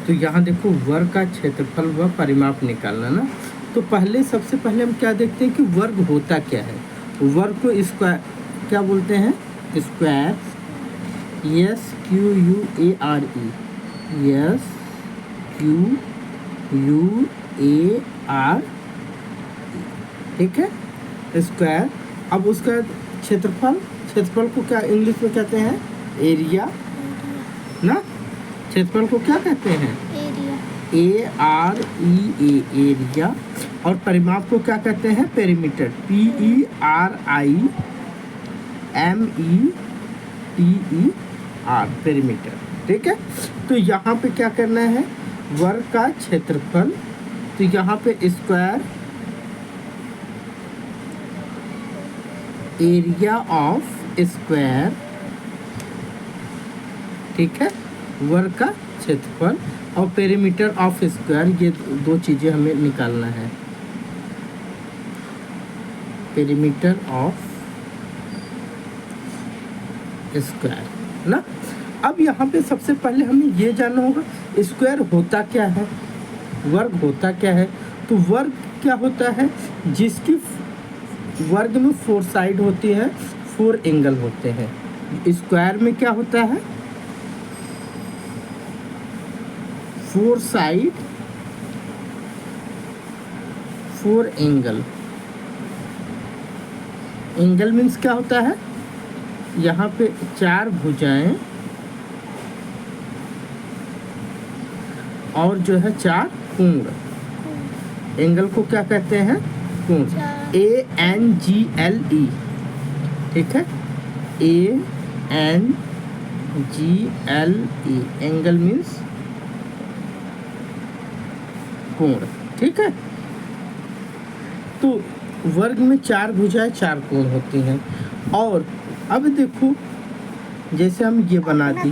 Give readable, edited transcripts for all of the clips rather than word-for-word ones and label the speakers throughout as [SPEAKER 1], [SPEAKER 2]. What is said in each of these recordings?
[SPEAKER 1] तो यहाँ देखो वर्ग का क्षेत्रफल व परिमाप निकालना ना। तो सबसे पहले हम क्या देखते हैं कि वर्ग होता क्या है। वर्ग को स्क्वायर क्या बोलते हैं, स्क्वायर, SQUARE, SQUARE, ठीक है, स्क्वायर। अब उसका क्षेत्रफल को क्या इंग्लिश में कहते हैं, एरिया ना। क्षेत्रफल को क्या कहते हैं, AREA, एरिया। और परिमाप को क्या कहते हैं, पेरीमीटर, PERIMETER, पेरीमीटर, ठीक है। तो यहाँ पे क्या करना है, वर्ग का क्षेत्रफल, तो यहाँ पे स्क्वायर एरिया ऑफ स्क्वायर, ठीक है, वर्ग का क्षेत्रफल, और पेरीमीटर ऑफ स्क्वायर, ये दो चीज़ें हमें निकालना है, पेरीमीटर ऑफ स्क्वायर ना। अब यहाँ पे सबसे पहले हमें ये जानना होगा स्क्वायर होता क्या है, वर्ग होता क्या है। तो वर्ग क्या होता है, जिसकी वर्ग में 4 साइड होती है, 4 एंगल होते हैं। स्क्वायर में क्या होता है, 4 साइड, 4 एंगल। एंगल मीन्स क्या होता है, यहाँ पे 4 भुजाएं और जो है 4 कोण। एंगल को क्या कहते हैं, कोण, ANGLE, ठीक है, ANGLE, एंगल मीन्स कोण, ठीक है। तो वर्ग में 4 भुजाएं 4 कोण होती हैं। और अब देखो जैसे हम ये बना दी,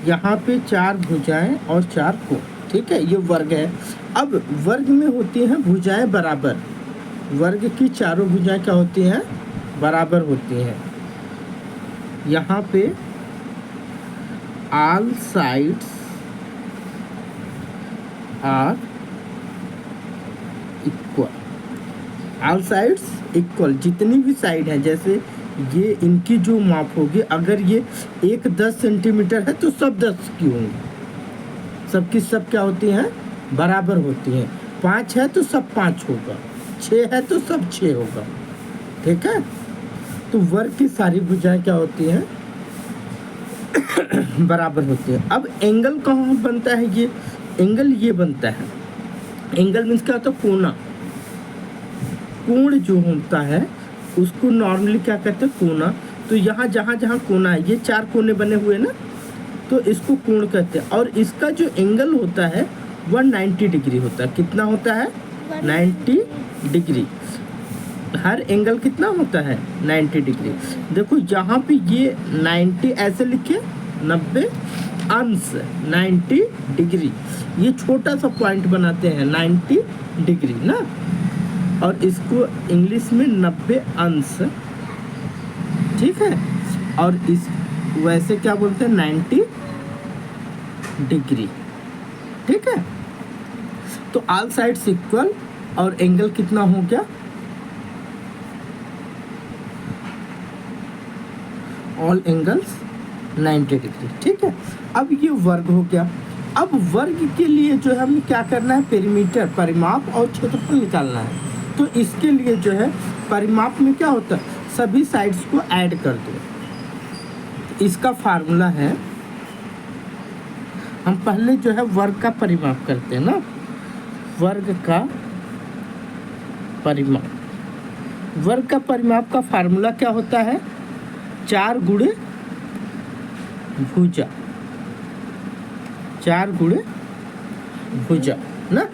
[SPEAKER 1] यहाँ पे 4 भुजाएं और 4 कोण, ठीक है, ये वर्ग है। अब वर्ग में होती हैं भुजाएं बराबर, वर्ग की चारों भुजाएं क्या होती हैं, बराबर होती हैं। यहाँ पे all sides are equal, all sides equal, जितनी भी साइड है, जैसे ये इनकी जो माप होगी, अगर ये 10 सेंटीमीटर है तो सब 10 की होंगी, सबकी सब क्या होती हैं, बराबर होती हैं। 5 है तो सब 5 होगा, 6 है तो सब 6 होगा, ठीक है। तो वर्ग की सारी भुजाएं क्या होती हैं, बराबर होती है। अब एंगल कहाँ बनता है, ये एंगल ये बनता है, एंगल मीन्स क्या होता है, कोना। कोण जो होता है उसको नॉर्मली क्या कहते हैं, कोना। तो यहाँ जहाँ कोना है, ये 4 कोने बने हुए ना, तो इसको कोण कहते हैं। और इसका जो एंगल होता है वह 90 डिग्री होता है। कितना होता है, 90 डिग्री। हर एंगल कितना होता है, 90 डिग्री। देखो यहाँ पे ये 90 ऐसे लिखे, 90 अंश, 90 डिग्री, ये छोटा सा पॉइंट बनाते हैं 90 डिग्री ना। और इसको इंग्लिश में 90 अंश, ठीक है। और इस वैसे क्या बोलते हैं, 90 डिग्री, ठीक है। तो ऑल साइड्स इक्वल, और एंगल कितना हो गया, ऑल एंगल्स 90 डिग्री, ठीक है। अब ये वर्ग हो गया। अब वर्ग के लिए जो है हमें क्या करना है, पेरीमीटर, परिमाप और क्षेत्रफल निकालना है। तो इसके लिए जो है परिमाप में क्या होता है, सभी साइड्स को ऐड कर दो। इसका फार्मूला है, हम पहले जो है वर्ग का परिमाप करते हैं ना, वर्ग का परिमाप, वर्ग का परिमाप का फार्मूला क्या होता है, 4 गुणे भुजा, 4 गुणे भुजा ना।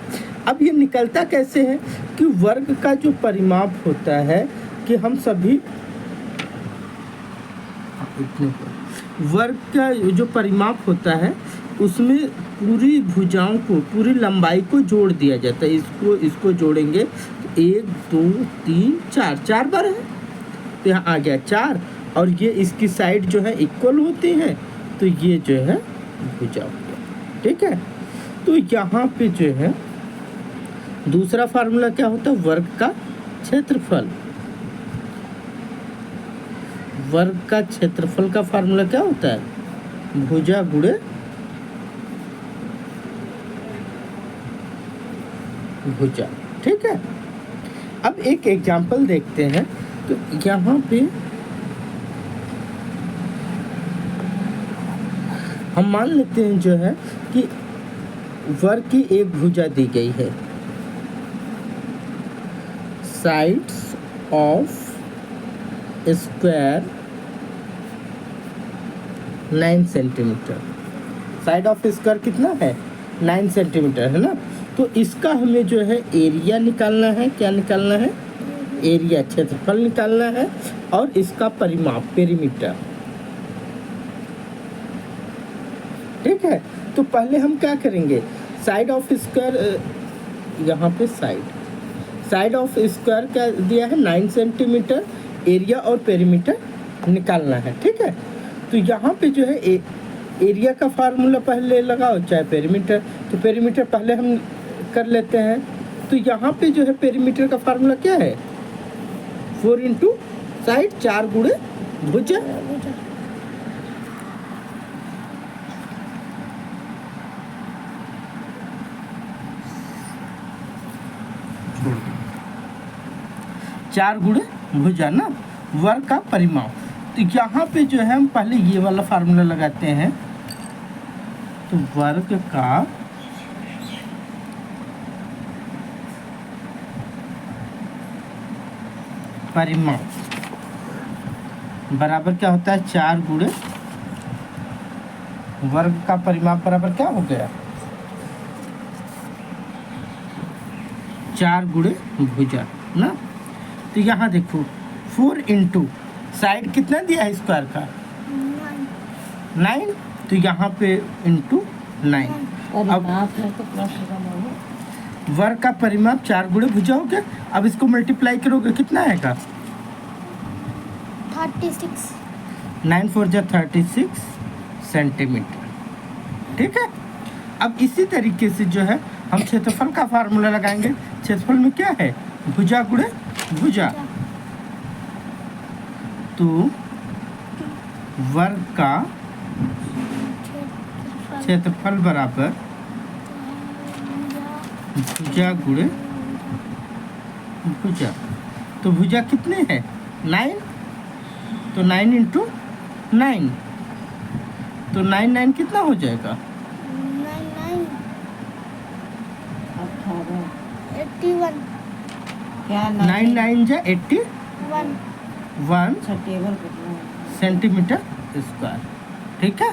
[SPEAKER 1] अब ये निकलता कैसे है कि वर्ग का जो परिमाप होता है कि हम सभी वर्ग का जो परिमाप होता है उसमें पूरी भुजाओं को, पूरी लंबाई को जोड़ दिया जाता है। इसको जोड़ेंगे तो 1 2 3 4 बार है, तो यहाँ आ गया 4। और ये इसकी साइड जो है इक्वल होती हैं, तो ये जो है भुजा हो गया। ठीक है, तो यहाँ पे जो है दूसरा फार्मूला क्या होता है, वर्ग का क्षेत्रफल। वर्ग का क्षेत्रफल का फार्मूला क्या होता है, भुजा गुणे भुजा। ठीक है, अब एक एग्जांपल देखते हैं। तो यहाँ पे हम मान लेते हैं जो है कि वर्ग की एक भुजा दी गई है, sides of square 9 centimetre. Side of square कितना है, 9 सेंटीमीटर है ना। तो इसका हमें जो है एरिया निकालना है। क्या निकालना है, एरिया, क्षेत्रफल निकालना है, और इसका परिमाप पेरीमीटर। ठीक है, तो पहले हम क्या करेंगे, साइड ऑफ स्क्वायर, यहाँ पे साइड ऑफ स्क्वायर क्या दिया है, 9 सेंटीमीटर, एरिया और पेरीमीटर निकालना है। ठीक है, तो यहाँ पे जो है एरिया का फार्मूला पहले लगाओ, चाहे पेरीमीटर, तो पेरीमीटर पहले हम कर लेते हैं। तो यहाँ पे जो है पेरीमीटर का फार्मूला क्या है, 4 इंटू साइड, 4 गुणे भुजा। चार गुणे भुजा ना, वर्ग का परिमाप। तो यहाँ पे जो है हम पहले ये वाला फार्मूला लगाते हैं। तो वर्ग का परिमाप बराबर क्या होता है, 4 गुणे वर्ग का परिमाप बराबर क्या हो गया, 4 गुणे भुजा ना। तो यहाँ देखो 4 इंटू साइड कितना दिया है स्क्वायर का, 9, तो यहाँ पे इंटू 9। अब वर्ग का परिमाप 4 गुणे भुजा हो गया। अब इसको मल्टीप्लाई करोगे कितना आएगा,
[SPEAKER 2] 36।
[SPEAKER 1] 9 4 जा 36 सेंटीमीटर। ठीक है, अब इसी तरीके से जो है हम क्षेत्रफल का फार्मूला लगाएंगे। क्षेत्रफल में क्या है, भुजा गुणे भुजा। तो वर्ग का क्षेत्रफल बराबर भुजा गुणे भुजा। तो भुजा कितने हैं, 9, तो 9 इंटू 9, तो 9 कितना हो जाएगा,
[SPEAKER 2] 81।
[SPEAKER 3] क्या
[SPEAKER 1] 9 9 जा 81 सेंटीमीटर स्क्वायर। ठीक है।